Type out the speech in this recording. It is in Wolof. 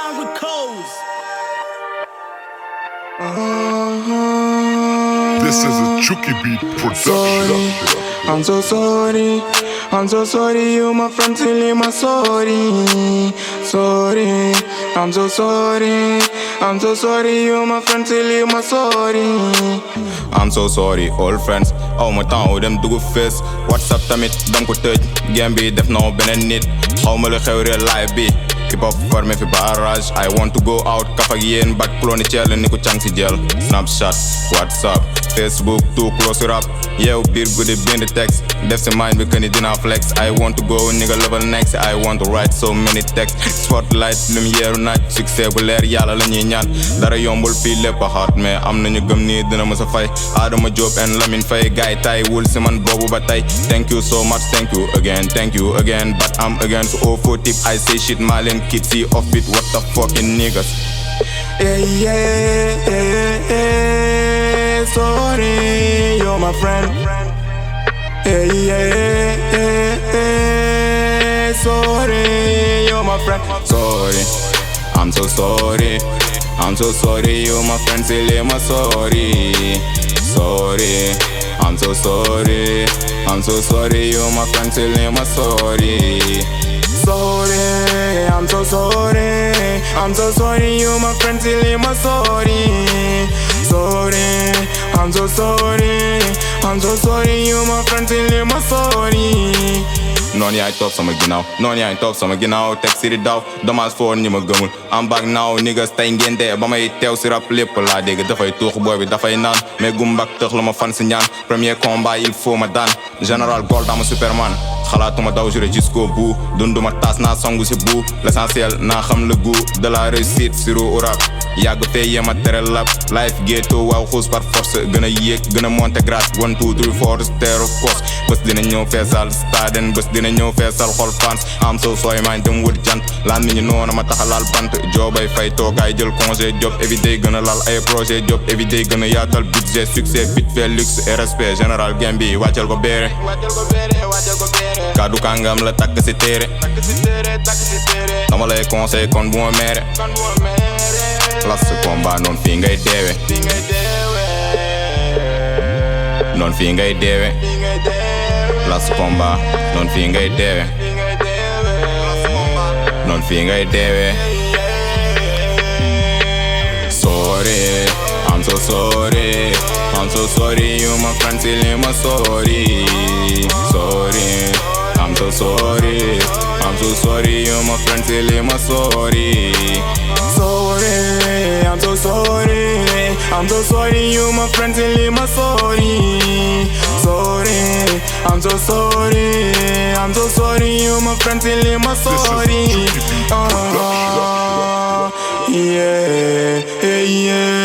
Sound Codes. This is a Chucky Beat production. I'm so sorry, I'm so sorry, you my friend till you my sorry. Sorry, I'm so sorry, I'm so sorry, you my friend till you my sorry. I'm so sorry, old friends. Oh my town, them do face. WhatsApp tamit, dam ko tëj. Game bi def no benen nit. Xaw ma lu xew real life bi. Keep up for me fi barrage. I want to go out, kaf ak yéen, bat clone cell ni ko cang si jël. Snapchat, WhatsApp, Facebook, too close to rap. Yew biir guddi bind text. Def si mind bi këni dina flex. I want to go nigga level next. I want to write so many texts. Spotlight, lumière naaj, succès bu leer yàlla la ñuy ñaan. Dara yombul fii lépp a hot mais am nañu gëm ni dina mësa fay. Adama Diop and Lamine Faye gaay tay wul si man boobu ba tay. Thank you so much, thank you again. But I'm against all for tip. I say shit Malen kids see off it, what the fucking niggas. Yeah, sorry, you're my friend. Sorry, you're my friend. Sorry, I'm so sorry. I'm so sorry, you're my friend, still you're my sorry. Sorry, I'm so sorry. I'm so sorry, you're my friend, still you're my sorry. Sorry, I'm so sorry. I'm so sorry, you're my friend, still you're my sorry. Sorry, I'm so sorry. I'm so sorry, you're my friend, still you're my sorry. Noonu yaay topp sama ginnaaw, noonu yaay topp sama ginnaaw. Teg si di daw, dommage for ñi ma gëmul. I'm back now, niggas tey ngeen dee ba may teew si rap lépp laa dégg. Dafay tuux booy bi dafay naan, mais gumbak tëx la ma fan si ñaan. Premier combat il faut ma daan, général Gold ama Superman. Xalaatuma daw jure jusqu'au bout, dunduma taas naa songu si bout. L'essentiel naa xam le goût de la réussite sur au rap. Yàgg fee yema tere lap, life ghetto waaw xuus par force. Gën a yéeg, gën a monter grade, 1 2 3 4 stair of course. Bés dina ñëw feesal staden, bés dina ñëw feesal xol fans. Am so sooy maañ dem wut jant, laan mi ñu noona ma taxalaal bant. Joobay fay toogaay jël congé, job everyday gën a laal ay projet. Job everyday gën a yaatal budget, succès vite fait luxe et respect. Général Gambi wàccal ko béere, kaddu kàngam la takk si téere. Dama lay conseil kon bu ma meere. Place combat noon fii ngay deewe, noon fii ngay deewe. Place combat noon fii ngay deewe, noon fii ngay deewe. Sorry, I'm so sorry. I'm so sorry, you my friend, still you my sorry. Sorry, I'm so sorry. I'm so sorry, you my friend, still you my sorry. Sorry, I'm so sorry. I'm so sorry, you my friend, still you my sorry. Sorry, I'm so sorry. I'm so sorry, you my friend, still you my sorry. Yeah, yeah.